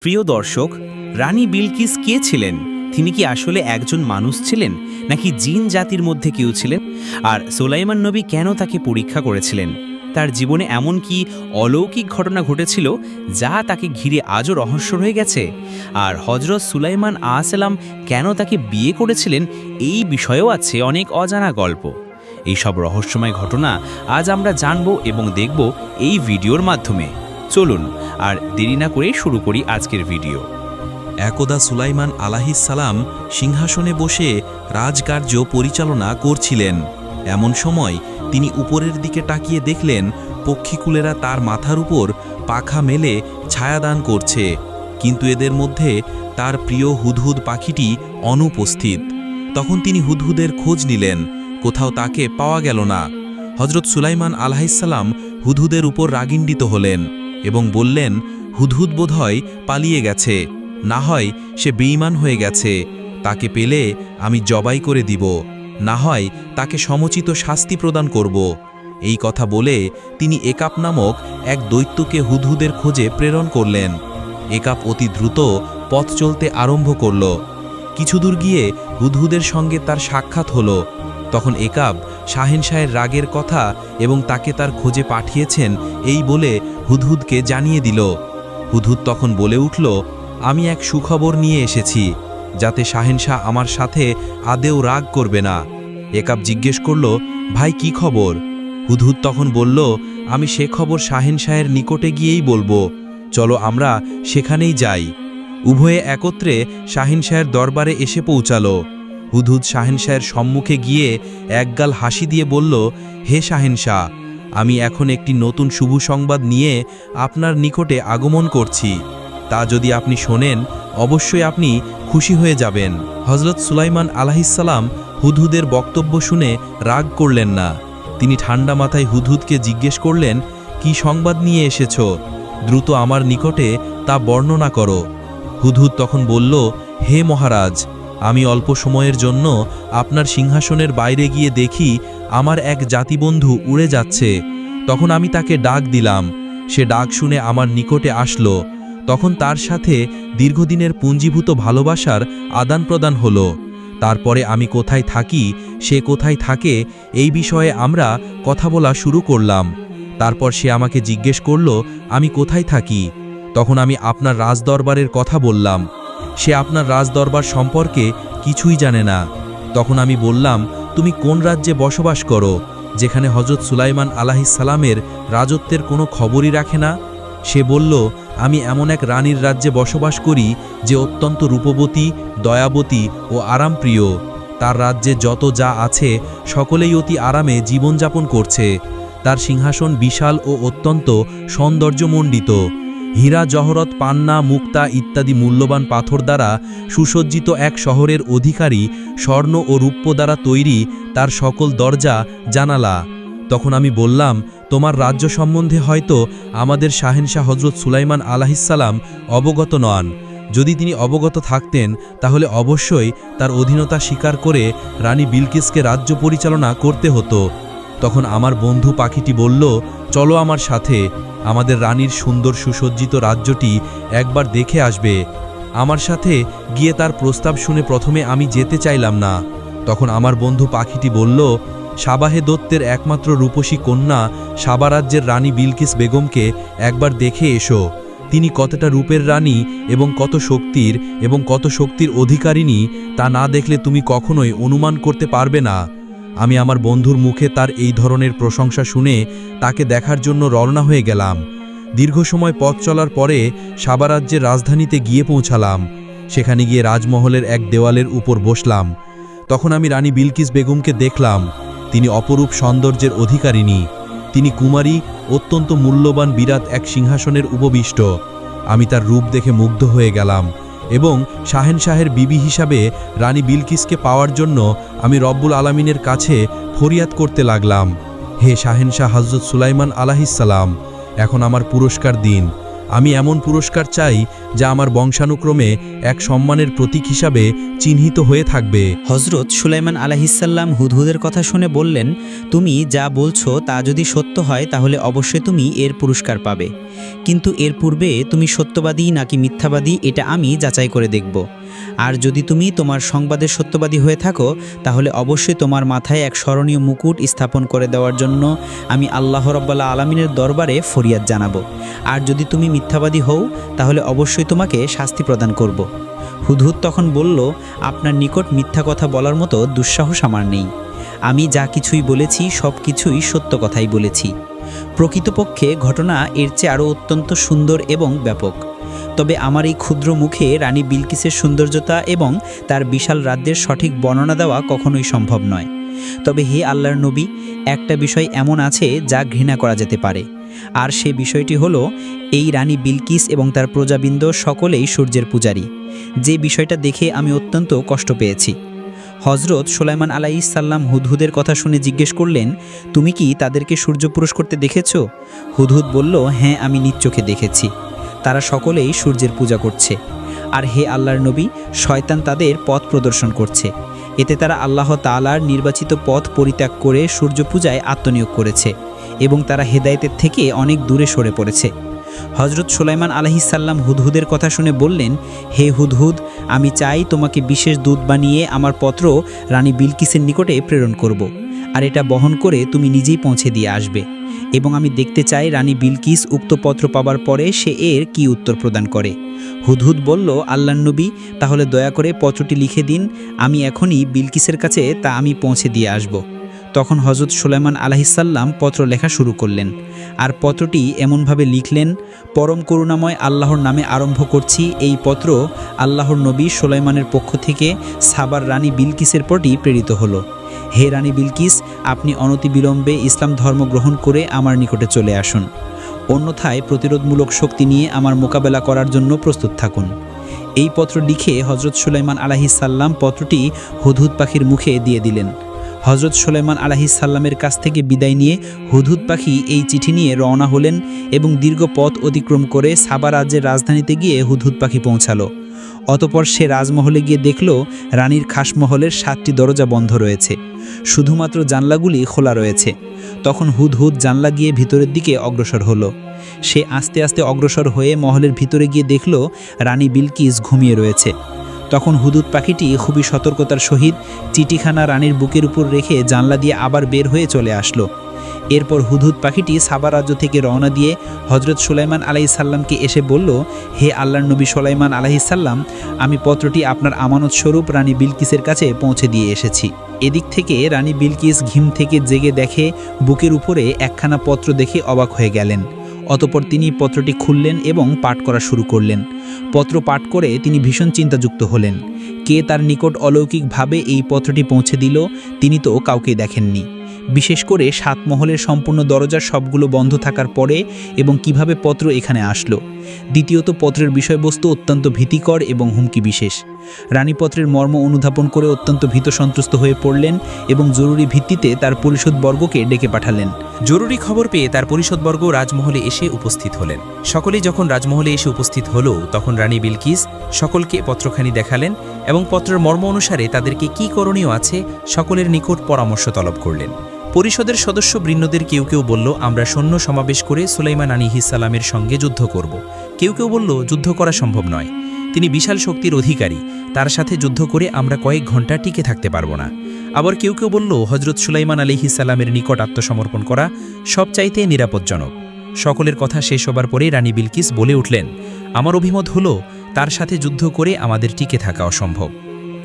প্রিয় দর্শক, রানী বিলকিস কে ছিলেন? তিনি কি আসলে একজন মানুষ ছিলেন, নাকি জিন জাতির মধ্যে কেউ ছিলেন? আর সুলাইমান নবী কেন তাকে পরীক্ষা করেছিলেন? তার জীবনে এমন কি অলৌকিক ঘটনা ঘটেছিল যা তাকে ঘিরে আজও রহস্য রয়ে গেছে? আর হজরত সুলাইমান আলাইহিসসালাম কেন তাকে বিয়ে করেছিলেন, এই বিষয়েও আছে অনেক অজানা গল্প। এই সব রহস্যময় ঘটনা আজ আমরা জানব এবং দেখব এই ভিডিওর মাধ্যমে। চলুন আর দেরি না করে শুরু করি আজকের ভিডিও। একদা সুলাইমান আলাইহিসসালাম সিংহাসনে বসে রাজকার্য পরিচালনা করছিলেন। এমন সময় তিনি উপরের দিকে তাকিয়ে দেখলেন পক্ষীকুলেরা তার মাথার উপর পাখা মেলে ছায়াদান করছে, কিন্তু এদের মধ্যে তার প্রিয় হুদহুদ পাখিটি অনুপস্থিত। তখন তিনি হুদহুদের খোঁজ নিলেন, কোথাও তাকে পাওয়া গেল না। হজরত সুলাইমান আলাইহিসসালাম হুদহুদের উপর রাগিন্বিত হলেন এবং বললেন, হুদহুদ বোধহয় পালিয়ে গেছে, না হয় সে বেঈমান হয়ে গেছে। তাকে পেলে আমি জবাই করে দিব, না হয় তাকে সমুচিত শাস্তি প্রদান করব। এই কথা বলে তিনি একাপ নামক এক দৈত্যকে হুদহুদের খোঁজে প্রেরণ করলেন। একাপ অতি দ্রুত পথ চলতে আরম্ভ করল। কিছু দূর গিয়ে হুদহুদের সঙ্গে তার সাক্ষাৎ হলো। তখন একাব শাহেনশাহের রাগের কথা এবং তাকে তার খোঁজে পাঠিয়েছেন এই বলে হুদহুদকে জানিয়ে দিল। হুদহুদ তখন বলে উঠল, আমি এক সুখবর নিয়ে এসেছি, যাতে শাহেনশাহ আমার সাথে আদেও রাগ করবে না। একাব জিজ্ঞেস করল, ভাই কি খবর? হুদহুদ তখন বলল, আমি সে খবর শাহেনশাহের নিকটে গিয়েই বলবো, চলো আমরা সেখানেই যাই। উভয়ে একত্রে শাহেনশাহের দরবারে এসে পৌঁছালো। হুদহুদ শাহেনশাহের সম্মুখে গিয়ে একগাল হাসি দিয়ে বলল, হে শাহেনশাহ, আমি এখন একটি নতুন শুভ সংবাদ নিয়ে আপনার নিকটে আগমন করছি। তা যদি আপনি শোনেন, অবশ্যই আপনি খুশি হয়ে যাবেন। হজরত সুলাইমান আলাইহিসসালাম হুদহুদের বক্তব্য শুনে রাগ করলেন না। তিনি ঠান্ডা মাথায় হুদহুদকে জিজ্ঞেস করলেন, কি সংবাদ নিয়ে এসেছ? দ্রুত আমার নিকটে তা বর্ণনা করো। হুদহুদ তখন বলল, হে মহারাজ, আমি অল্প সময়ের জন্য আপনার সিংহাসনের বাইরে গিয়ে দেখি আমার এক জাতিবন্ধু উড়ে যাচ্ছে। তখন আমি তাকে ডাক দিলাম। সে ডাক শুনে আমার নিকটে আসলো। তখন তার সাথে দীর্ঘদিনের পুঞ্জীভূত ভালোবাসার আদান প্রদান হলো। তারপরে আমি কোথায় থাকি, সে কোথায় থাকে, এই বিষয়ে আমরা কথা বলা শুরু করলাম। তারপর সে আমাকে জিজ্ঞেস করল, আমি কোথায় থাকি? তখন আমি আপনার রাজদরবারের কথা বললাম। সে আপনার রাজদরবার সম্পর্কে কিছুই জানে না। তখন আমি বললাম, তুমি কোন রাজ্যে বসবাস করো, যেখানে হজরত সুলাইমান আলাইহিসসালামের রাজত্বের কোনো খবরই রাখে না? সে বলল, আমি এমন এক রানীর রাজ্যে বসবাস করি যে অত্যন্ত রূপবতী, দয়াবতী ও আরামপ্রিয়। তার রাজ্যে যত যা আছে সকলেই অতি আরামে জীবনযাপন করছে। তার সিংহাসন বিশাল ও অত্যন্ত সৌন্দর্যমণ্ডিত। হীরা, জহরত, পান্না, মুক্তা ইত্যাদি মূল্যবান পাথর দ্বারা সুসজ্জিত এক শহরের অধিকারী স্বর্ণ ও রূপ্য দ্বারা তৈরি তার সকল দরজা, জানালা। তখন আমি বললাম, তোমার রাজ্য সম্বন্ধে হয়তো আমাদের শাহেনশাহ হজরত সুলাইমান আলাইহিসসালাম অবগত নন। যদি তিনি অবগত থাকতেন, তাহলে অবশ্যই তার অধীনতা স্বীকার করে রানী বিলকিসকে রাজ্য পরিচালনা করতে হতো। তখন আমার বন্ধু পাখিটি বলল, চলো আমার সাথে, আমাদের রানীর সুন্দর সুসজ্জিত রাজ্যটি একবার দেখে আসবে। আমার সাথে গিয়ে তার প্রস্তাব শুনে প্রথমে আমি যেতে চাইলাম না। তখন আমার বন্ধু পাখিটি বলল, সাবাহে দত্তের একমাত্র রূপসী কন্যা সাবা রাজ্যের রানী বিলকিস বেগমকে একবার দেখে এসো। তিনি কতটা রূপের রানী এবং কত শক্তির অধিকারিণী, তা না দেখলে তুমি কখনোই অনুমান করতে পারবে না। আমি আমার বন্ধুর মুখে তার এই ধরনের প্রশংসা শুনে তাকে দেখার জন্য রওনা হয়ে গেলাম। দীর্ঘ সময় পথ চলার পরে সাবা রাজ্যের রাজধানীতে গিয়ে পৌঁছালাম। সেখানে গিয়ে রাজমহলের এক দেওয়ালের উপর বসলাম। তখন আমি রানী বিলকিস বেগমকে দেখলাম। তিনি অপরূপ সৌন্দর্যের অধিকারিণী। তিনি কুমারী, অত্যন্ত মূল্যবান বিরাট এক সিংহাসনের উপবিষ্ট। আমি তার রূপ দেখে মুগ্ধ হয়ে গেলাম এবং শাহেনশাহের বিবি হিসাবে রানী বিলকিসকে পাওয়ার জন্য আমি রব্বুল আলামিনের কাছে ফরিয়াদ করতে লাগলাম, হে শাহেনশাহ হজরত সুলাইমান আলাইহিসসালাম, এখন আমার পুরস্কার দিন। আমি এমন পুরস্কার চাই যা আমার বংশানুক্রমে এক সম্মানের প্রতীক হিসাবে চিহ্নিত হয়ে থাকবে। হজরত সুলাইমান আলাইহিসসালাম হুদহুদের কথা শুনে বললেন, তুমি যা বলছো তা যদি সত্য হয় তাহলে অবশ্যই তুমি এর পুরস্কার পাবে, কিন্তু এর পূর্বে তুমি সত্যবাদী নাকি মিথ্যাবাদী এটা আমি যাচাই করে দেখব। আর যদি তুমি তোমার সংবাদের সত্যবাদী হয়ে থাকো তাহলে অবশ্যই তোমার মাথায় এক স্মরণীয় মুকুট স্থাপন করে দেওয়ার জন্য আমি আল্লাহ রাব্বুল আলামিনের দরবারে ফরিয়াদ জানাবো। আর যদি তুমি মিথ্যাবাদী হও তাহলে অবশ্যই তোমাকে শাস্তি প্রদান করব। হুদহুদ তখন বলল, আপনার নিকট মিথ্যা কথা বলার মতো দুঃসাহস আমার নেই। আমি যা কিছুই বলেছি সব কিছুই সত্য কথাই বলেছি। প্রকৃতপক্ষে ঘটনা এর চেয়ে আরও অত্যন্ত সুন্দর এবং ব্যাপক। তবে আমার এই ক্ষুদ্র মুখে রানী বিলকিসের সৌন্দর্যতা এবং তার বিশাল রাজ্যের সঠিক বর্ণনা দেওয়া কখনোই সম্ভব নয়। তবে হে আল্লাহর নবী, একটা বিষয় এমন আছে যা ঘৃণা করা যেতে পারে, আর সে বিষয়টি হলো এই রানী বিলকিস এবং তার প্রজাবৃন্দ সকলেই সূর্যের পূজারী। যে বিষয়টা দেখে আমি অত্যন্ত কষ্ট পেয়েছি। হজরত সুলাইমান আলাইহিসসালাম হুদহুদের কথা শুনে জিজ্ঞেস করলেন, তুমি কি তাদেরকে সূর্য পুরুষ করতে দেখেছ? হুদহুদ বলল, হ্যাঁ, আমি নিজ চোখে দেখেছি। তারা সকলেই সূর্যের পূজা করছে। আর হে আল্লাহর নবী, শয়তান তাদের পথ প্রদর্শন করছে। এতে তারা আল্লাহ তাআলার নির্বাচিত পথ পরিত্যাগ করে সূর্য পূজায় আত্মনিয়োগ করেছে এবং তারা হেদায়েতের থেকে অনেক দূরে সরে পড়েছে। হজরত সুলাইমান আলাইহিসসালাম হুদহুদের কথা শুনে বললেন, হে হুদহুদ, আমি চাই তোমাকে বিশেষ দূত বানিয়ে আমার পত্র রানী বিলকিসের নিকটে প্রেরণ করব। আর এটা বহন করে তুমি নিজেই পৌঁছে দিয়ে আসবে এবং আমি দেখতে চাই রানী বিলকিস উক্ত পত্র পাবার পরে সে এর কি উত্তর প্রদান করে। হুদহুদ বলল, আল্লাহর নবী, তাহলে দয়া করে পত্রটি লিখে দিন, আমি এখনই বিলকিসের কাছে তা আমি পৌঁছে দিয়ে আসব। তখন হজরত সুলাইমান আলাইহিসসালাম পত্র লেখা শুরু করলেন। আর পত্রটি এমনভাবে লিখলেন, পরম করুণাময় আল্লাহর নামে আরম্ভ করছি। এই পত্র আল্লাহর নবী সুলাইমানের পক্ষ থেকে সাবার রানী বিলকিসের প্রতি প্রেরিত হলো। হে রানী বিলকিস, আপনি অনতিবিলম্বে ইসলাম ধর্ম গ্রহণ করে আমার নিকটে চলে আসুন, অন্যথায় প্রতিরোধমূলক শক্তি নিয়ে আমার মোকাবেলা করার জন্য প্রস্তুত থাকুন। এই পত্র লিখে হজরত সুলাইমান আলাইহিসসালাম পত্রটি হুদহুদ পাখির মুখে দিয়ে দিলেন। হজরত সুলাইমান আলাইহিসসালামের কাছ থেকে বিদায় নিয়ে হুদহুদ পাখি এই চিঠি নিয়ে রওনা হলেন এবং দীর্ঘ পথ অতিক্রম করে সাবা রাজ্যের রাজধানীতে গিয়ে হুদহুদ পাখি পৌঁছালো। অতপর সে রাজমহলে গিয়ে দেখল রানীর খাসমহলের 7টি দরজা বন্ধ রয়েছে, শুধুমাত্র জানলাগুলি খোলা রয়েছে। তখন হুদহুদ জানলা গিয়ে ভিতরের দিকে অগ্রসর হলো। সে আস্তে আস্তে অগ্রসর হয়ে মহলের ভিতরে গিয়ে দেখল রানী বিলকিস ঘুমিয়ে রয়েছে। তখন হুদহুদ পাখিটি খুবই সতর্কতার সহিত চিঠিখানা রানীর বুকের উপর রেখে জানলা দিয়ে আবার বের হয়ে চলে আসলো। এরপর হুদহুদ পাখিটি সাবা রাজ্য থেকে রওনা দিয়ে হজরত সুলাইমান আলাইহিসসালামকে এসে বলল, হে আল্লাহর নবী সুলাইমান আলাইহিসসালাম, আমি পত্রটি আপনার আমানত স্বরূপ রানী বিলকিসের কাছে পৌঁছে দিয়ে এসেছি। এদিক থেকে রানী বিলকিস ঘুম থেকে জেগে দেখে বুকের উপরে একখানা পত্র দেখে অবাক হয়ে গেলেন। অতপর তিনি পত্রটি খুললেন এবং পাঠ করা শুরু করলেন। পত্র পাঠ করে তিনি ভীষণ চিন্তাযুক্ত হলেন। কে তার নিকট অলৌকিকভাবে এই পত্রটি পৌঁছে দিল তিনি তো কাউকে দেখেননি। বিশেষ করে 7 মহলের সম্পূর্ণ দরজা সবগুলো বন্ধ থাকার পরে এবং কিভাবে পত্র এখানে আসলো। দ্বিতীয়ত, পত্রের বিষয়বস্তু অত্যন্ত ভীতিকর এবং হুমকি বিশেষ। রানীপত্রের মর্ম অনুধাবন করে অত্যন্ত ভীত সন্ত্রস্ত হয়ে পড়লেন এবং জরুরি ভিত্তিতে তার পরিষদবর্গকে ডেকে পাঠালেন। জরুরি খবর পেয়ে তার পরিষদবর্গ রাজমহলে এসে উপস্থিত হলেন। সকলেই যখন রাজমহলে এসে উপস্থিত হলো তখন রানী বিলকিস সকলকে পত্রখানি দেখালেন এবং পত্রের মর্ম অনুসারে তাদেরকে কি করণীয় আছে সকলের নিকট পরামর্শ তলব করলেন। পরিষদের সদস্য বৃন্দদের কেউ কেউ বলল, আমরা সৈন্য সমাবেশ করে সুলাইমান আলাইহিসসালামের সঙ্গে যুদ্ধ করব। কেউ কেউ বলল, যুদ্ধ করা সম্ভব নয়, তিনি বিশাল শক্তির অধিকারী, তার সাথে যুদ্ধ করে আমরা কয়েক ঘন্টা টিকে থাকতে পারব না। আবার কেউ কেউ বলল, হজরত সুলাইমান আলাইহিসসালামের নিকট আত্মসমর্পণ করা সবচাইতে নিরাপদজনক। সকলের কথা শেষ হবার পরে রানী বিলকিস বলে উঠলেন, আমার অভিমত হলো তার সাথে যুদ্ধ করে আমাদের টিকে থাকা অসম্ভব।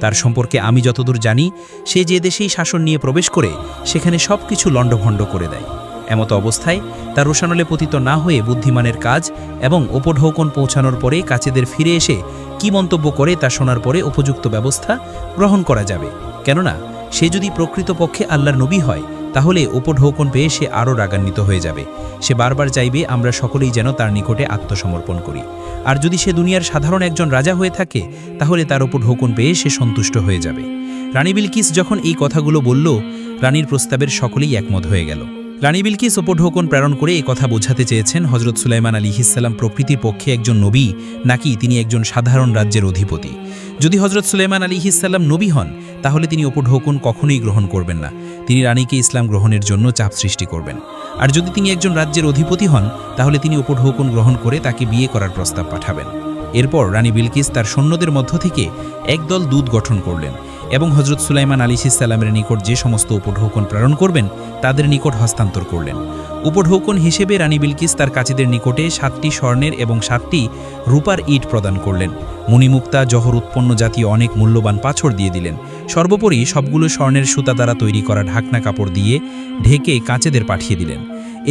তার সম্পর্কে আমি যতদূর জানি, সে যে দেশেই শাসন নিয়ে প্রবেশ করে সেখানে সব কিছু লণ্ডভণ্ড করে দেয়। এমত অবস্থায় তার রোষানলে পতিত না হয়ে বুদ্ধিমানের কাজ এবং উপঢৌকন পৌঁছানোর পরে কাছেদের ফিরে এসে কি মন্তব্য করে তা শোনার পরে উপযুক্ত ব্যবস্থা গ্রহণ করা যাবে। কেননা সে যদি প্রকৃতপক্ষে আল্লাহর নবী হয় তাহলে উপঢৌকন পেয়ে সে আরও রাগান্বিত হয়ে যাবে। সে বারবার চাইবে আমরা সকলেই যেন তার নিকটে আত্মসমর্পণ করি। আর যদি সে দুনিয়ার সাধারণ একজন রাজা হয়ে থাকে তাহলে তার উপঢৌকন পেয়ে সে সন্তুষ্ট হয়ে যাবে। রানী বিলকিস যখন এই কথাগুলো বলল, রানীর প্রস্তাবের সকলেই একমত হয়ে গেল। রানী বিলকিস উপঢৌকন প্রেরণ করে এই কথা বোঝাতে চেয়েছেন হজরত সুলাইমান আলাইহিসসালাম প্রকৃতির পক্ষে একজন নবী নাকি তিনি একজন সাধারণ রাজ্যের অধিপতি। যদি হজরত সুলাইমান আলাইহিসসালাম নবী হন তাহলে তিনি উপঢৌকন কখনোই গ্রহণ করবেন না, তিনি রানীকে ইসলাম গ্রহণের জন্য চাপ সৃষ্টি করবেন। আর যদি তিনি একজন রাজ্যের অধিপতি হন তাহলে তিনি উপঢৌকন গ্রহণ করে তাকে বিয়ে করার প্রস্তাব পাঠাবেন। এরপর রানী বিলকিস তার সৈন্যদের মধ্য থেকে একদল দূত গঠন করলেন এবং হজরত সুলাইমান আলাইহিসসালামের নিকট যে সমস্ত উপঢৌকন প্রেরণ করবেন তাদের নিকট হস্তান্তর করলেন। উপঢৌকন হিসেবে রানী বিলকিস তার কাছেদের নিকটে 7টি স্বর্ণের এবং 7টি রূপার ইট প্রদান করলেন। মণিমুক্তা, জহর উৎপন্ন জাতীয় অনেক মূল্যবান পাথর দিয়ে দিলেন। সর্বোপরি সবগুলো স্বর্ণের সুতা দ্বারা তৈরি করা ঢাকনা কাপড় দিয়ে ঢেকে কাছেদের পাঠিয়ে দিলেন।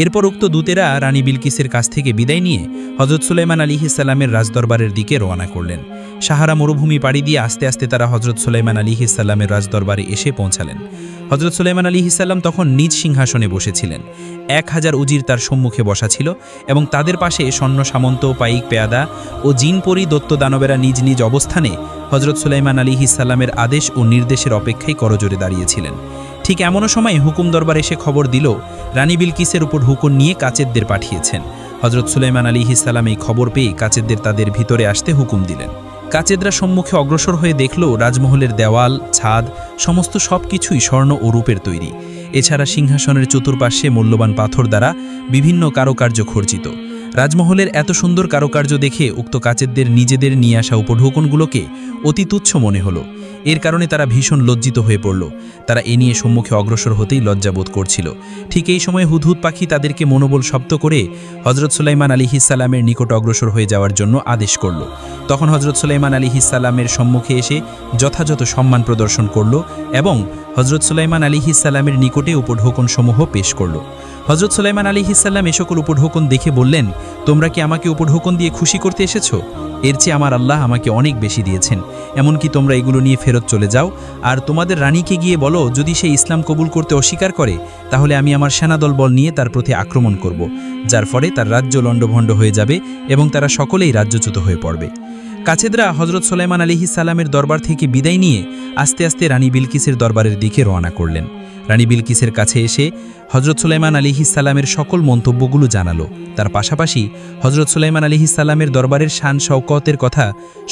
এরপর উক্ত দূতেরা রানী বিলকিসের কাছ থেকে বিদায় নিয়ে হজরত সুলাইমান আলাইহিসসালামের রাজদরবারের দিকে রওনা করলেন। সাহারা মরুভূমি পাড়ি দিয়ে আস্তে আস্তে তারা হজরত সুলাইমান আলাইহিসসালামের রাজদরবারে এসে পৌঁছালেন। হজরত সুলাইমান আলাইহিসসালাম তখন নিজ সিংহাসনে বসেছিলেন। 1000 উজির তার সম্মুখে বসা ছিল এবং তাদের পাশে সৈন্য সামন্ত, পাইক, পেয়াদা ও জিনপরি দত্ত দানবেরা নিজ নিজ অবস্থানে হজরত সুলাইমান আলাইহিসসালামের আদেশ ও নির্দেশের অপেক্ষায় করজোড়ে দাঁড়িয়েছিলেন। ঠিক এমনও সময় হুকুম দরবার এসে খবর দিল রানী বিলকিসের উপর হুকুম নিয়ে কাচেদদের পাঠিয়েছেন। হজরত সুলাইমান আলাইহিসসালাম এই খবর পেয়ে কাচেদদের তাদের ভিতরে আসতে হুকুম দিলেন। কাচেদরা সম্মুখে অগ্রসর হয়ে দেখল রাজমহলের দেওয়াল, ছাদ সমস্ত সব কিছুই স্বর্ণ ও রূপের তৈরি। এছাড়া সিংহাসনের চতুর্পার্শ্বে মূল্যবান পাথর দ্বারা বিভিন্ন কারুকার্য খর্জিত। রাজমহলের এত সুন্দর কারুকার্য দেখে উক্ত কাচেদদের নিজেদের নিয়ে আসা উপঢৌকনগুলোকে অতি তুচ্ছ মনে হলো। এর কারণে তারা ভীষণ লজ্জিত হয়ে পড়ল। তারা এ নিয়ে সম্মুখে অগ্রসর হতেই লজ্জাবোধ করছিল। ঠিক এই সময় হুদহুদ পাখি তাদেরকে মনোবল শব্দ করে হজরত সুলাইমান আলাইহিসসালামের নিকট অগ্রসর হয়ে যাওয়ার জন্য আদেশ করল। তখন হজরত সুলাইমান আলাইহিসসালামের সম্মুখে এসে যথাযথ সম্মান প্রদর্শন করল এবং হজরত সুলাইমান আলাইহিসসালামের নিকটে উপঢৌকনসমূহ পেশ করল। হজরত সুলাইমান আলাইহিসসালাম এ সকল উপঢৌকন দেখে বললেন, তোমরা কি আমাকে উপঢৌকন দিয়ে খুশি করতে এসেছো? এর চেয়ে আমার আল্লাহ আমাকে অনেক বেশি দিয়েছেন। এমনকি তোমরা এগুলো নিয়ে ফেরত চলে যাও আর তোমাদের রানীকে গিয়ে বলো যদি সে ইসলাম কবুল করতে অস্বীকার করে তাহলে আমি আমার সেনাদল বল নিয়ে তার প্রতি আক্রমণ করব, যার ফলে তার রাজ্য লণ্ডভণ্ড হয়ে যাবে এবং তারা সকলেই রাজ্যচ্যুত হয়ে পড়বে। কাছেদরা হজরত সুলাইমান আলাইহিসসালামের দরবার থেকে বিদায় নিয়ে আস্তে আস্তে রানী বিলকিসের দরবারের দিকে রওনা করলেন। রানী বিলকিসের কাছে এসে হজরত সুলাইমান আলাইহিসসালামের সকল মন্তব্যগুলো জানালো। তার পাশাপাশি হজরত সুলাইমান আলাইহিসসালামের দরবারের শান শওকতের কথা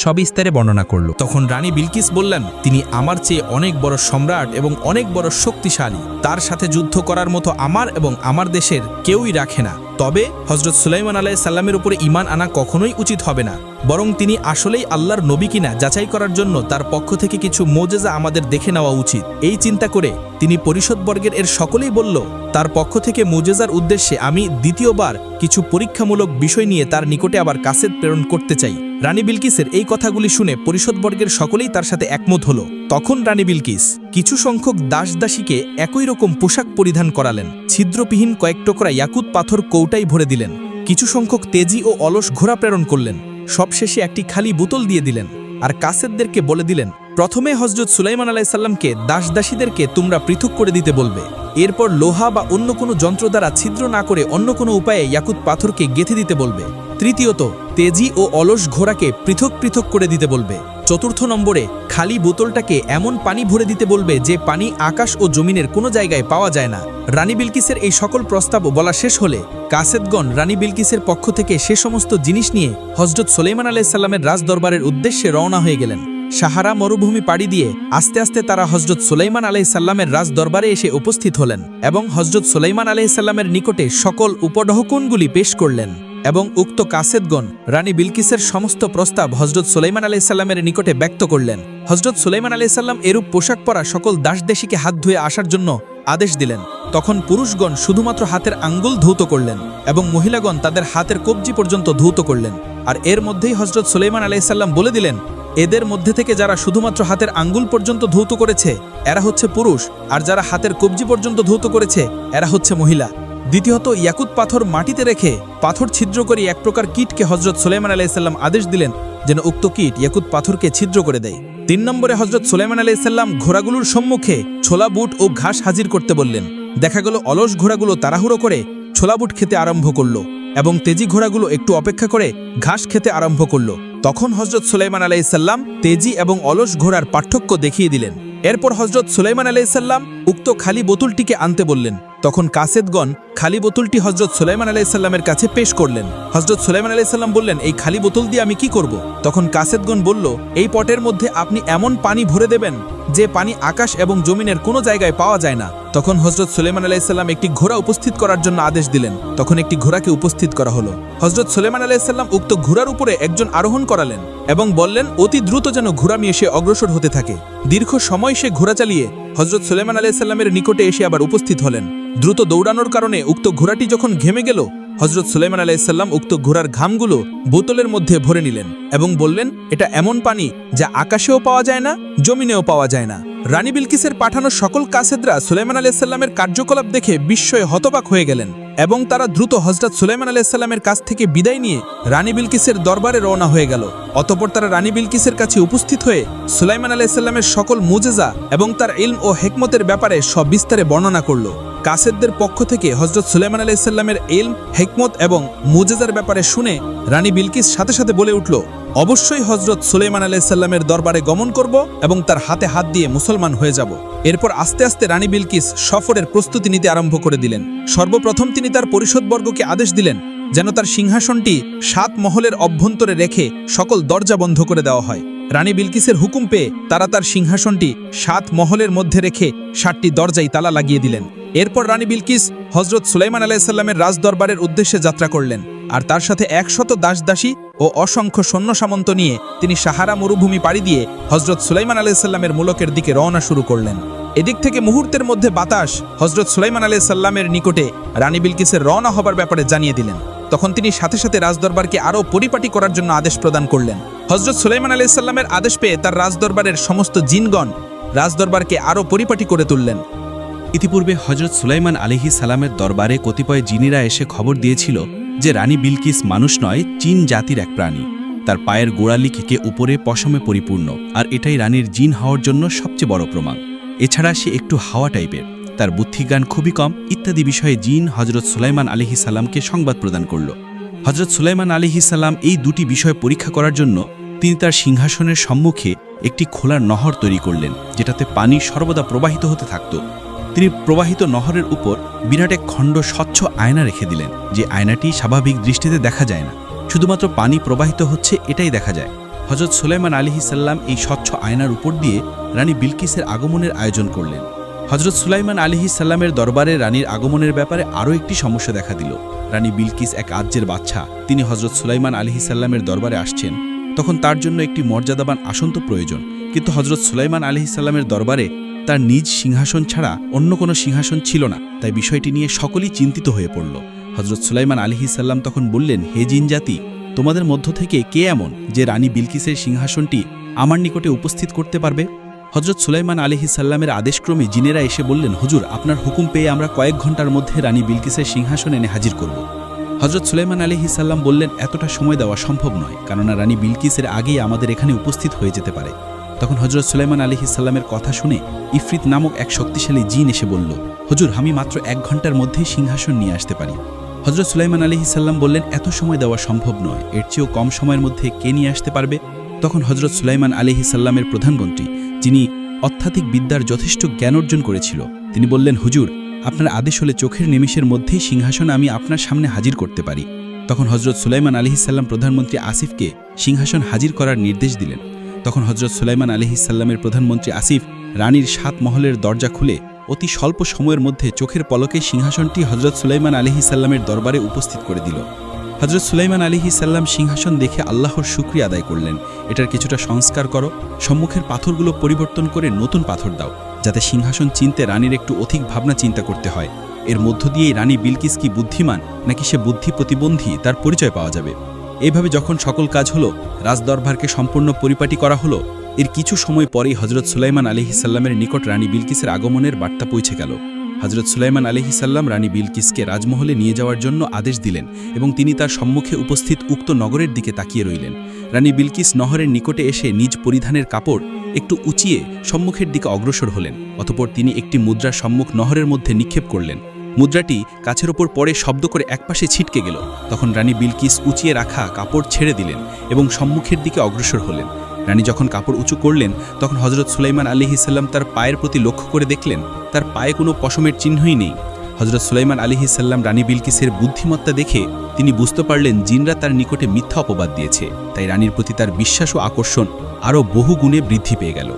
সবিস্তারে বর্ণনা করল। তখন রানী বিলকিস বললেন, তিনি আমার চেয়ে অনেক বড় সম্রাট এবং অনেক বড় শক্তিশালী। তার সাথে যুদ্ধ করার মতো আমার এবং আমার দেশের কেউই রাখে না। তবে হজরত সুলাইমান আলাইহিসসালামের উপরে ঈমান আনা কখনোই উচিত হবে না, বরং তিনি আসলেই আল্লাহর নবী কিনা যাচাই করার জন্য তার পক্ষ থেকে কিছু মোজেজা আমাদের দেখে নেওয়া উচিত। এই চিন্তা করে তিনি পরিষদবর্গের এর সকলেই বলল, তার পক্ষ থেকে মোজেজার উদ্দেশ্যে আমি দ্বিতীয়বার কিছু পরীক্ষামূলক বিষয় নিয়ে তার নিকটে আবার কাসেদ প্রেরণ করতে চাই। রানী বিলকিসের এই কথাগুলি শুনে পরিষদবর্গের সকলেই তার সাথে একমত হলো। তখন রানী বিলকিস কিছু সংখ্যক দাসদাসীকে একই রকম পোশাক পরিধান করালেন, ছিদ্রবিহীন কয়েক টুকরা ইয়াকুত পাথর কৌটায় ভরে দিলেন, কিছু সংখ্যক তেজি ও অলস ঘোড়া প্রেরণ করলেন, সবশেষে একটি খালি বোতল দিয়ে দিলেন আর কাসেদদেরকে বলে দিলেন, প্রথমে হজরত সুলাইমান আলাইহিসসালামকে দাসদাসীদেরকে তোমরা পৃথক করে দিতে বলবে। এরপর লোহা বা অন্য কোনো যন্ত্র দ্বারা ছিদ্র না করে অন্য কোনো উপায়ে ইয়াকুত পাথরকে গেঁথে দিতে বলবে। তৃতীয়ত, তেজি ও অলস ঘোড়াকে পৃথক পৃথক করে দিতে বলবে। চতুর্থ নম্বরে, খালি বোতলটাকে এমন পানি ভরে দিতে বলবে যে পানি আকাশ ও জমিনের কোনো জায়গায় পাওয়া যায় না। রানী বিলকিসের এই সকল প্রস্তাব বলা শেষ হলে কাসেদগণ রানী বিলকিসের পক্ষ থেকে সে সমস্ত জিনিস নিয়ে হজরত সুলাইমান আলাইহিসসালামের রাজদরবারের উদ্দেশ্যে রওনা হয়ে গেলেন। সাহারা মরুভূমি পাড়ি দিয়ে আস্তে আস্তে তারা হজরত সুলাইমান আলাইহিসসালামের রাজদরবারে এসে উপস্থিত হলেন এবং হজরত সুলাইমান আলাইহিসসালামের নিকটে সকল উপঢৌকনগুলি পেশ করলেন এবং উক্ত কাসেদগণ রানী বিলকিসের সমস্ত প্রস্তাব হজরত সুলাইমান আলাইহিসসালামের নিকটে ব্যক্ত করলেন। হজরত সুলাইমান আলাইহিসসালাম এরূপ পোশাক পরা সকল দাসদেশীকে হাত ধুয়ে আসার জন্য আদেশ দিলেন। তখন পুরুষগণ শুধুমাত্র হাতের আঙ্গুল ধৌত করলেন এবং মহিলাগণ তাদের হাতের কবজি পর্যন্ত ধৌত করলেন। আর এর মধ্যেই হজরত সুলাইমান আলাইহিসসালাম বলে দিলেন, এদের মধ্যে থেকে যারা শুধুমাত্র হাতের আঙ্গুল পর্যন্ত ধৌত করেছে এরা হচ্ছে পুরুষ, আর যারা হাতের কবজি পর্যন্ত ধৌত করেছে এরা হচ্ছে মহিলা। দ্বিতীয়ত, ইয়াকুত পাথর মাটিতে রেখে পাথর ছিদ্র করে এক প্রকার কীটকে হজরত সুলাইমান আলাইহিসসালাম আদেশ দিলেন যেন উক্ত কীট ইয়াকুত পাথরকে ছিদ্র করে দেয়। 3 নম্বরে হজরত সুলাইমান আলাইহিসসালাম ঘোড়াগুলোর সম্মুখে ছোলা বুট ও ঘাস হাজির করতে বললেন। দেখা গেল অলস ঘোড়াগুলো তাড়াহুড়ো করে ছোলা বুট খেতে আরম্ভ করল এবং তেজি ঘোড়াগুলো একটু অপেক্ষা করে ঘাস খেতে আরম্ভ করল। তখন হজরত সুলাইমান আলাইহিসসালাম তেজি এবং অলস ঘোড়ার পার্থক্য দেখিয়ে দিলেন। এরপর হজরত সুলাইমান আলাইহিসসালাম উক্ত খালি বোতলটিকে আনতে বললেন তখন কাসেদগণ খালি বোতলটি হজরত সুলাইমান আলাইহিসসালামের কাছে পেশ করলেন। হজরত সুলাইমান আলাইহিসসালাম বললেন, এই খালি বোতল দিয়ে আমি কি করব? তখন কাসেদগণ বলল, এই পটের মধ্যে আপনি এমন পানি ভরে দেবেন যে পানি আকাশ এবং জমিনের কোনো জায়গায় পাওয়া যায় না। তখন হজরত সুলাইমান আলাইহিসসালাম একটি ঘোড়া উপস্থিত করার জন্য আদেশ দিলেন। তখন একটি ঘোড়াকে উপস্থিত করা হলো। হজরত সুলাইমান আলাইহিসসালাম উক্ত ঘোড়ার উপরে একজন আরোহণ করালেন এবং বললেন, অতি দ্রুত যেন ঘোড়ামি এসে অগ্রসর হতে থাকে। দীর্ঘ সময় সে ঘোড়া চালিয়ে হজরত সুলাইমান আলাইহিসসালামের নিকটে এসে আবার উপস্থিত হলেন। দ্রুত দৌড়ানোর কারণে উক্ত ঘোড়াটি যখন ঘেমে গেল, হজরত সুলাইমান আলাইহিসসালাম উক্ত ঘোড়ার ঘামগুলো বোতলের মধ্যে ভরে নিলেন এবং বললেন, এটা এমন পানি যা আকাশেও পাওয়া যায় না, জমিনেও পাওয়া যায় না। রানী বিলকিসের পাঠানো সকল কাসেদরা সুলাইমান আলাইহিসসালামের কার্যকলাপ দেখে বিস্ময়ে হতবাক হয়ে গেলেন এবং তারা দ্রুত হজরত সুলাইমান আলাইহিসসালামের কাছ থেকে বিদায় নিয়ে রানী বিলকিসের দরবারে রওনা হয়ে গেল। অতঃপর তারা রানী বিলকিসের কাছে উপস্থিত হয়ে সুলাইমান আলাইহিসসালামের সকল মুজেজা এবং তার ইলম ও হেকমতের ব্যাপারে সব বিস্তারে বর্ণনা করল। কাসেদদের পক্ষ থেকে হজরত সুলাইমান আলাইহিসসালামের ইলম, হেকমত এবং মুজেজার ব্যাপারে শুনে রানী বিলকিস সাথে সাথে বলে উঠল, অবশ্যই হজরত সুলাইমান আলাইহিসসালামের দরবারে গমন করব এবং তার হাতে হাত দিয়ে মুসলমান হয়ে যাব। এরপর আস্তে আস্তে রানী বিলকিস সফরের প্রস্তুতি নিতে আরম্ভ করে দিলেন। সর্বপ্রথম তিনি তার পরিষদবর্গকে আদেশ দিলেন যেন তার সিংহাসনটি 7 মহলের অভ্যন্তরে রেখে সকল দরজা বন্ধ করে দেওয়া হয়। রানী বিলকিসের হুকুম পেয়ে তারা তার সিংহাসনটি 7 মহলের মধ্যে রেখে 7টি দরজায় তালা লাগিয়ে দিলেন। এরপর রানী বিলকিস হজরত সুলাইমান আলাইহিসসালামের রাজদরবারের উদ্দেশ্যে যাত্রা করলেন আর তার সাথে 100 দাসদাসী ও অসংখ্য সৈন্য সামন্ত নিয়ে তিনি সাহারা মরুভূমি পাড়ি দিয়ে হজরত সুলাইমান আলাইহিসসালামের মুলকের দিকে রওনা শুরু করলেন। এদিক থেকে মুহূর্তের মধ্যে বাতাস হজরত সুলাইমান আলাইহিসসালামের নিকটে রানী বিলকিসের রওনা হবার ব্যাপারে জানিয়ে দিলেন। তখন তিনি সাথে সাথে রাজদরবারকে আরও পরিপাটি করার জন্য আদেশ প্রদান করলেন। হজরত সুলাইমান আলাইহিসসালামের আদেশ পেয়ে তার রাজদরবারের সমস্ত জিনগণ রাজদরবারকে আরও পরিপাটি করে তুললেন। ইতিপূর্বে হজরত সুলাইমান আলাইহিসসালামের দরবারে কতিপয় জিনিরা এসে খবর দিয়েছিল যে রানী বিলকিস মানুষ নয়, জিন জাতির এক প্রাণী। তার পায়ের গোড়ালি থেকে উপরে পশমে পরিপূর্ণ, আর এটাই রানীর জিন হওয়ার জন্য সবচেয়ে বড় প্রমাণ। এছাড়া সে একটু হাওয়া টাইপের, তার বুদ্ধিজ্ঞান খুবই কম ইত্যাদি বিষয়ে জিন হজরত সুলাইমান আলাইহিসসালামকে সংবাদ প্রদান করল। হজরত সুলাইমান আলাইহিসসালাম এই দুটি বিষয় পরীক্ষা করার জন্য তিনি তার সিংহাসনের সম্মুখে একটি খোলা নহর তৈরি করলেন, যেটাতে পানি সর্বদা প্রবাহিত হতে থাকত। তিনি প্রবাহিত নহরের উপর বিরাট এক খণ্ড স্বচ্ছ আয়না রেখে দিলেন, যে আয়নাটি স্বাভাবিক দৃষ্টিতে দেখা যায় না, শুধুমাত্র পানি প্রবাহিত হচ্ছে এটাই দেখা যায়। হজরত সুলাইমান আলাইহিসসালাম এই স্বচ্ছ আয়নার উপর দিয়ে রানী বিলকিসের আগমনের আয়োজন করলেন। হজরত সুলাইমান আলাইহিসসালামের দরবারে রানীর আগমনের ব্যাপারে আরও একটি সমস্যা দেখা দিল। রানী বিলকিস এক আজ্যের বাচ্চা, তিনি হজরত সুলাইমান আলাইহিসসালামের দরবারে আসছেন, তখন তার জন্য একটি মর্যাদাবান আসন তো প্রয়োজন, কিন্তু হজরত সুলাইমান আলাইহিসসালামের দরবারে তার নিজ সিংহাসন ছাড়া অন্য কোনো সিংহাসন ছিল না। তাই বিষয়টি নিয়ে সকলেই চিন্তিত হয়ে পড়ল। হজরত সুলাইমান আলাইহিসসালাম তখন বললেন, হে জিন জাতি, তোমাদের মধ্য থেকে কে এমন যে রানী বিলকিসের সিংহাসনটি আমার নিকটে উপস্থিত করতে পারবে? হজরত সুলাইমান আলাইহিসসালামের আদেশক্রমে জিনেরা এসে বললেন, হুজুর, আপনার হুকুম পেয়ে আমরা কয়েক ঘন্টার মধ্যে রানী বিলকিসের সিংহাসন এনে হাজির করব। হজরত সুলাইমান আলাইহিসসালাম বললেন, এতটা সময় দেওয়া সম্ভব নয়, কেননা রানী বিলকিসের আগেই আমাদের এখানে উপস্থিত হয়ে যেতে পারে। তখন হজরত সুলাইমান আলাইহিসসালামের কথা শুনে ইফরিত নামক এক শক্তিশালী জিন এসে বলল, হুজুর, আমি মাত্র 1 ঘন্টার মধ্যেই সিংহাসন নিয়ে আসতে পারি। হজরত সুলাইমান আলাইহিসসালাম বললেন, এত সময় দেওয়া সম্ভব নয়, এর চেয়েও কম সময়ের মধ্যে কে নিয়ে আসতে পারবে? তখন হজরত সুলাইমান আলাইহিসসালামের প্রধানমন্ত্রী, যিনি অত্যাধিক বিদ্যার যথেষ্ট জ্ঞান অর্জন করেছিল, তিনি বললেন, হুজুর, আপনার আদেশ হলে চোখের নিমেষের মধ্যেই সিংহাসন আমি আপনার সামনে হাজির করতে পারি। তখন হজরত সুলাইমান আলাইহিসসালাম প্রধানমন্ত্রী আসিফকে সিংহাসন হাজির করার নির্দেশ দিলেন। তখন হজরত সুলাইমান আলাইহিসসালামের প্রধানমন্ত্রী আসিফ রানীর 7 মহলের দরজা খুলে অতি স্বল্প সময়ের মধ্যে চোখের পলকে সিংহাসনটি হজরত সুলাইমান আলাইহিসসালামের দরবারে উপস্থিত করে দিল। হজরত সুলাইমান আলাইহিসসালাম সিংহাসন দেখে আল্লাহর শুকরিয়া আদায় করলেন। এটার কিছুটা সংস্কার করো, সম্মুখের পাথরগুলো পরিবর্তন করে নতুন পাথর দাও, যাতে সিংহাসন চিনতে রানীর একটু অধিক ভাবনা চিন্তা করতে হয়। এর মধ্য দিয়েই রানী বিলকিস কি বুদ্ধিমান নাকি সে বুদ্ধি প্রতিবন্ধী তার পরিচয় পাওয়া যাবে। এইভাবে যখন সকল কাজ হলো, রাজদরবারকে সম্পূর্ণ পরিপাটি করা হলো, এর কিছু সময় পরেই হজরত সুলাইমান আলাইহিসসালামের নিকট রানী বিলকিসের আগমনের বার্তা পৌঁছে গেল। হজরত সুলাইমান আলাইহিসসালাম রানী বিলকিসকে রাজমহলে নিয়ে যাওয়ার জন্য আদেশ দিলেন এবং তিনি তার সম্মুখে উপস্থিত উক্ত নগরের দিকে তাকিয়ে রইলেন। রানী বিলকিস নহরের নিকটে এসে নিজ পরিধানের কাপড় একটু উঁচিয়ে সম্মুখের দিকে অগ্রসর হলেন। অতঃপর তিনি একটি মুদ্রা সম্মুখ নহরের মধ্যে নিক্ষেপ করলেন। মুদ্রাটি কাছের ওপর পড়ে শব্দ করে একপাশে ছিটকে গেল। তখন রানী বিলকিস উঁচিয়ে রাখা কাপড় ছেড়ে দিলেন এবং সম্মুখের দিকে অগ্রসর হলেন। রানী যখন কাপড় উঁচু করলেন, তখন হজরত সুলাইমান আলাইহিসসালাম তার পায়ের প্রতি লক্ষ্য করে দেখলেন তার পায়ে কোনো পশমের চিহ্নই নেই। হজরত সুলাইমান আলাইহিসসালাম রানী বিলকিসের বুদ্ধিমত্তা দেখে তিনি বুঝতে পারলেন জিনরা তার নিকটে মিথ্যা অপবাদ দিয়েছে, তাই রানীর প্রতি তার বিশ্বাস ও আকর্ষণ আরও বহু গুণে বৃদ্ধি পেয়ে গেল।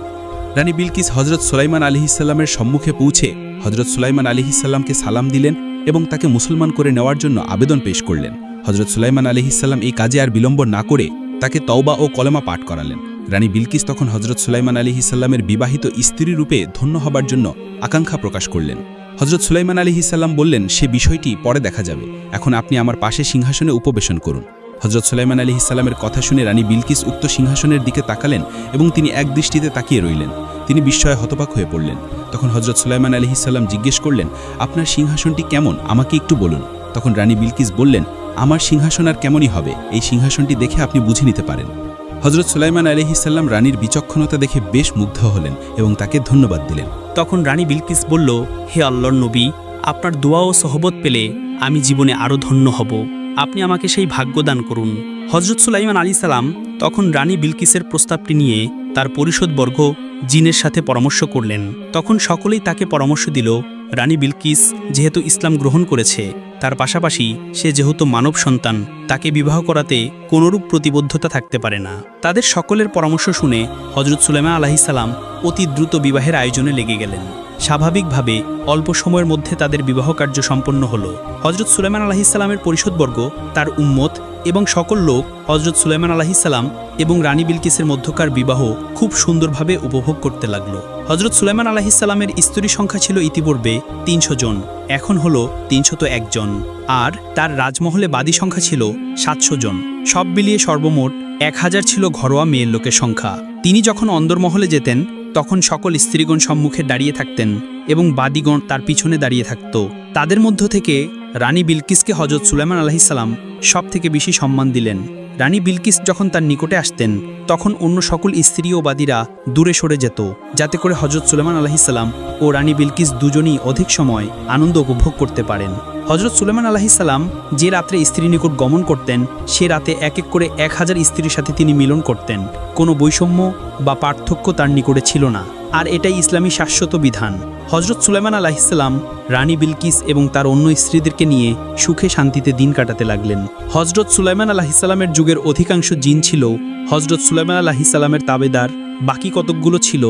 রানী বিলকিস হজরত সুলাইমান আলাইহিসসালামের সম্মুখে পৌঁছে হজরত সুলাইমান আলাইহিসসালামকে সালাম দিলেন এবং তাকে মুসলমান করে নেওয়ার জন্য আবেদন পেশ করলেন। হজরত সুলাইমান আলাইহিসসালাম এই কাজে আর বিলম্ব না করে তাকে তওবা ও কলেমা পাঠ করালেন। রানী বিলকিস তখন হজরত সুলাইমান আলাইহিসসালামের বিবাহিত স্ত্রী রূপে ধন্য হবার জন্য আকাঙ্ক্ষা প্রকাশ করলেন। হজরত সুলাইমান আলাইহিসসালাম বললেন, সে বিষয়টি পরে দেখা যাবে, এখন আপনি আমার পাশে সিংহাসনে উপবেশন করুন। হজরত সুলাইমান আলাইহিসসালামের কথা শুনে রানী বিলকিস উক্ত সিংহাসনের দিকে তাকালেন এবং তিনি এক দৃষ্টিতে তাকিয়ে রইলেন। তিনি বিস্ময়ে হতবাক হয়ে পড়লেন। তখন হজরত সুলাইমান আলাইহিসসালাম জিজ্ঞেস করলেন, আপনার সিংহাসনটি কেমন, আমাকে একটু বলুন। তখন রানী বিলকিস বললেন, আমার সিংহাসন আর কেমনই হবে, এই সিংহাসনটি দেখে আপনি বুঝে নিতে পারেন। হজরত সুলাইমান আলাইহিসসালাম রানীর বিচক্ষণতা দেখে বেশ মুগ্ধ হলেন এবং তাকে ধন্যবাদ দিলেন। তখন রানী বিলকিস বলল, হে আল্লাহর নবী, আপনার দোয়া ও সহবত পেলে আমি জীবনে আরও ধন্য হব, আপনি আমাকে সেই ভাগ্য দান করুন। হজরত সুলাইমান আলাইহিসসালাম তখন রানী বিলকিসের প্রস্তাবটি নিয়ে তার পরিষদবর্গ জিনের সাথে পরামর্শ করলেন। তখন সকলেই তাকে পরামর্শ দিল, রানী বিলকিস যেহেতু ইসলাম গ্রহণ করেছে, তার পাশাপাশি সে যেহেতু মানব সন্তান, তাকে বিবাহ করাতে কোনোরূপ প্রতিবদ্ধতা থাকতে পারে না। তাদের সকলের পরামর্শ শুনে হজরত সুলাইমান আলাইহিসসালাম অতি দ্রুত বিবাহের আয়োজনে লেগে গেলেন। স্বাভাবিকভাবে অল্প সময়ের মধ্যে তাদের বিবাহ কার্য সম্পন্ন হল। হজরত সুলাইমান আলাইহিসসালামের পরিষদবর্গ, তার উম্মত এবং সকল লোক হজরত সুলাইমান আলাইহিসসালাম এবং রানী বিলকিসের মধ্যকার বিবাহ খুব সুন্দরভাবে উপভোগ করতে লাগলো। হজরত সুলাইমান আলাইহিসসালামের স্ত্রী সংখ্যা ছিল ইতিপূর্বে ৩০০ জন, এখন হলো ৩০১ জন, আর তার রাজমহলে বাদী সংখ্যা ছিল ৭০০ জন। সব মিলিয়ে সর্বমোট ১০০০ ছিল ঘরোয়া মেয়ের লোকের সংখ্যা। তিনি যখন অন্দরমহলে যেতেন তখন সকল স্ত্রীগণ সম্মুখে দাঁড়িয়ে থাকতেন এবং বাদীগণ তার পিছনে দাঁড়িয়ে থাকত। তাদের মধ্য থেকে রানী বিলকিসকে হজরত সুলাইমান আলাইহিসসালাম সব থেকে বেশি সম্মান দিলেন। রানী বিলকিস যখন তার নিকটে আসতেন তখন অন্য সকল স্ত্রী ও বাদীরা দূরে সরে যেত, যাতে করে হজরত সুলাইমান আলাইহিসসালাম ও রানী বিলকিস দুজনই অধিক সময় আনন্দ উপভোগ করতে পারেন। হজরত সুলাইমান আলাইহিসসালাম যে রাত্রে স্ত্রী নিকট গমন করতেন, সে রাতে এক এক করে ১০০০ স্ত্রীর সাথে তিনি মিলন করতেন। কোনো বৈষম্য বা পার্থক্য তার নিকটে ছিল না, আর এটাই ইসলামী শাশ্বত বিধান। হজরত সুলাইমান আলাইহিসসালাম রানী বিলকিস এবং তার অন্য স্ত্রীদেরকে নিয়ে সুখে শান্তিতে দিন কাটাতে লাগলেন। হজরত সুলাইমান আলাইহিসসালামের যুগের অধিকাংশ জিন ছিল হজরত সুলাইমান আলাইহিসসালামের তাবেদার, বাকি কতকগুলো ছিল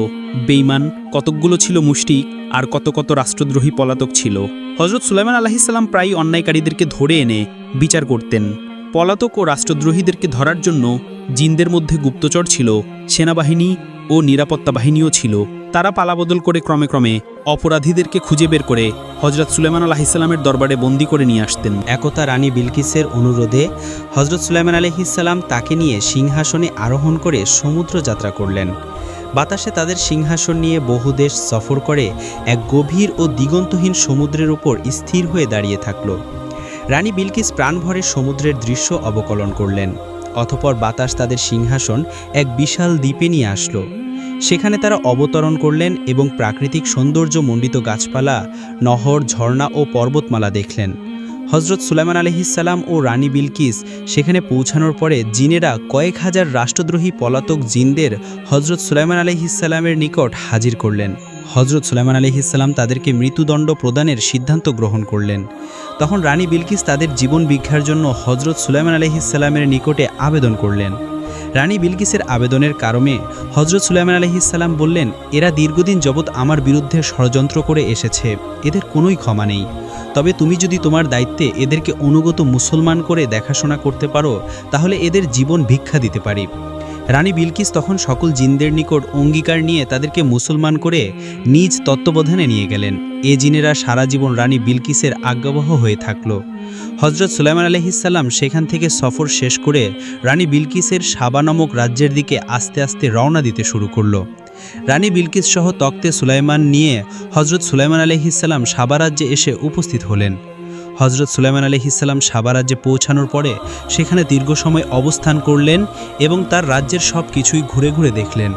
বেঈমান, কতকগুলো ছিল মুশরিক, আর কত কত রাষ্ট্রদ্রোহী পলাতক ছিল। হজরত সুলাইমান আলাইহিসসালাম প্রায়ই অন্যায়কারীদেরকে ধরে এনে বিচার করতেন। পলাতক ও রাষ্ট্রদ্রোহীদেরকে ধরার জন্য জিনদের মধ্যে গুপ্তচর ছিল, সেনাবাহিনী ও নিরাপত্তা বাহিনীও ছিল। তারা পালাবদল করে ক্রমে ক্রমে অপরাধীদেরকে খুঁজে বের করে হজরত সুলাইমান আলাইহিসসালামের দরবারে বন্দী করে নিয়ে আসতেন। একতা রানী বিলকিসের অনুরোধে হজরত সুলাইমান আলাইহিসসালাম তাকে নিয়ে সিংহাসনে আরোহণ করে সমুদ্র যাত্রা করলেন। বাতাসে তাদের সিংহাসন নিয়ে বহু দেশ সফর করে এক গভীর ও দিগন্তহীন সমুদ্রের উপর স্থির হয়ে দাঁড়িয়ে থাকল। রানী বিলকিস প্রাণভরে সমুদ্রের দৃশ্য অবকলন করলেন। অতঃপর বাতাস তাদের সিংহাসন এক বিশাল দ্বীপে নিয়ে আসলো। সেখানে তারা অবতরণ করলেন এবং প্রাকৃতিক সৌন্দর্য মণ্ডিত গাছপালা, নহর, ঝর্ণা ও পর্বতমালা দেখলেন। হজরত সুলাইমান আলাইহিসসালাম ও রানী বিলকিস সেখানে পৌঁছানোর পরে জিনেরা কয়েক হাজার রাষ্ট্রদ্রোহী পলাতক জিনদের হজরত সুলাইমান আলাইহিসসালামের নিকট হাজির করলেন। হজরত সুলাইমান আলাইহিসসালাম তাদেরকে মৃত্যুদণ্ড প্রদানের সিদ্ধান্ত গ্রহণ করলেন। তখন রানী বিলকিস তাদের জীবন ভিক্ষার জন্য হজরত সুলাইমান আলাইহিসসালামের নিকটে আবেদন করলেন। রানী বিলকিসের আবেদনের কারণে হজরত সুলাইমান আলাইহিসসালাম বললেন, এরা দীর্ঘদিন যাবৎ আমার বিরুদ্ধে ষড়যন্ত্র করে এসেছে, এদের কোনোই ক্ষমা নেই। তবে তুমি যদি তোমার দায়িত্বে এদেরকে অনুগত মুসলমান করে দেখাশোনা করতে পারো, তাহলে এদের জীবন ভিক্ষা দিতে পারি। রানী বিলকিস তখন সকল জিনদের নিকট অঙ্গীকার নিয়ে তাদেরকে মুসলমান করে নিজ তত্ত্বাবধানে নিয়ে গেলেন। এ জিনেরা সারা জীবন রানী বিলকিসের আজ্ঞাবহ হয়ে থাকল। হজরত সুলাইমান আলাইহিসসালাম সেখান থেকে সফর শেষ করে রানী বিলকিসের সাবা নামক রাজ্যের দিকে আস্তে আস্তে রওনা দিতে শুরু করল। রানী বিলকিস সহ তখ্তে সুলাইমান নিয়ে হজরত সুলাইমান আলাইহিসসালাম সাবা রাজ্যে এসে উপস্থিত হলেন। হজরত সুলাইমান আলাইহিসসালাম সাবা রাজ্যে পৌঁছানোর পরে সেখানে দীর্ঘ সময় অবস্থান করলেন এবং তার রাজ্যের সব কিছুই ঘুরে ঘুরে দেখলেন।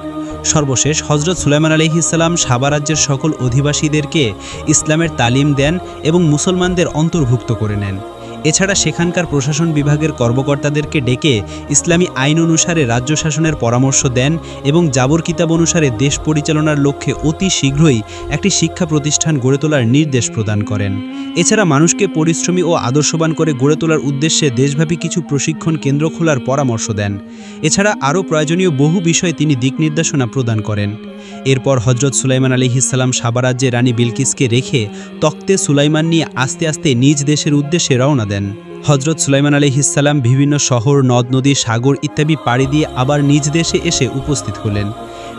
সর্বশেষ হজরত সুলাইমান আলাইহিসসালাম সাবা রাজ্যের সকল অধিবাসীদেরকে ইসলামের তালিম দেন এবং মুসলমানদের অন্তর্ভুক্ত করে নেন। এছাড়া সেখানকার প্রশাসন বিভাগের কর্মকর্তাদেরকে ডেকে ইসলামী আইন অনুসারে রাজ্য শাসনের পরামর্শ দেন এবং জাবর কিতাব অনুসারে দেশ পরিচালনার লক্ষ্যে অতি শীঘ্রই একটি শিক্ষা প্রতিষ্ঠান গড়ে তোলার নির্দেশ প্রদান করেন। এছাড়া মানুষকে পরিশ্রমী ও আদর্শবান করে গড়ে তোলার উদ্দেশ্যে দেশব্যাপী কিছু প্রশিক্ষণ কেন্দ্র খোলার পরামর্শ দেন। এছাড়া আরও প্রয়োজনীয় বহু বিষয়ে তিনি দিক নির্দেশনা প্রদান করেন। এরপর হজরত সুলাইমান আলাইহিসসালাম সাবা রাজ্যে রানী বিলকিসকে রেখে তখতে সুলাইমান নিয়ে আস্তে আস্তে নিজ দেশের উদ্দেশ্যে রওনা দেন। হজরত সুলাইমান আলাইহিসসালাম বিভিন্ন শহর, নদ নদী, সাগর ইত্যাদি পাড়ি দিয়ে আবার নিজ দেশে এসে উপস্থিত হলেন।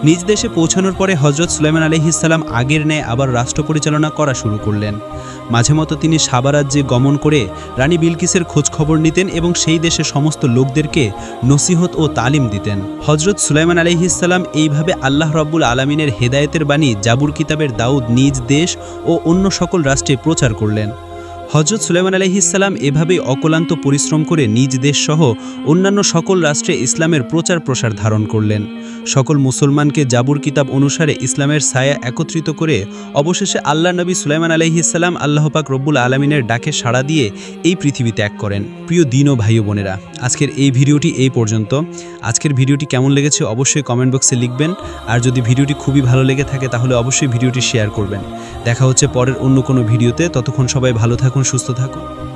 নিজ দেশে পৌঁছানোর পরে হজরত সুলাইমান আলাইহিসসালাম আগের ন্যায় আবার রাষ্ট্র পরিচালনা করা শুরু করলেন। মাঝে মতো তিনি সাবা রাজ্যে গমন করে রানী বিলকিসের খোঁজখবর নিতেন এবং সেই দেশে সমস্ত লোকদেরকে নসিহত ও তালিম দিতেন। হজরত সুলাইমান আলাইহিসসালাম এইভাবে আল্লাহ রব্বুল আলামিনের হেদায়েতের বাণী জাবুর কিতাবের দাউদ নিজ দেশ ও অন্য সকল রাষ্ট্রে প্রচার করলেন। হজরত সুলাইমান আলাইহিসসালাম এভাবেই অক্লান্ত পরিশ্রম করে নিজ দেশসহ অন্যান্য সকল রাষ্ট্রে ইসলামের প্রচার প্রসার ধারণ করলেন। সকল মুসলমানকে জাবুর কিতাব অনুসারে ইসলামের ছায়া একত্রিত করে অবশেষে আল্লাহ নবী সুলাইমান আলাইহিসসালাম আল্লাহ পাক রব্বুল আলামিনের ডাকে সাড়া দিয়ে এই পৃথিবী ত্যাগ করেন। প্রিয় দিন ও ভাই ও বোনেরা, আজকের এই ভিডিওটি এই পর্যন্ত। আজকের ভিডিওটি কেমন লেগেছে অবশ্যই কমেন্ট বক্সে লিখবেন। আর যদি ভিডিওটি খুবই ভালো লেগে থাকে তাহলে অবশ্যই ভিডিওটি শেয়ার করবেন। দেখা হচ্ছে পরের অন্য কোনো ভিডিওতে। ততক্ষণ সবাই ভালো থাকুন, সুস্থ থাকুন।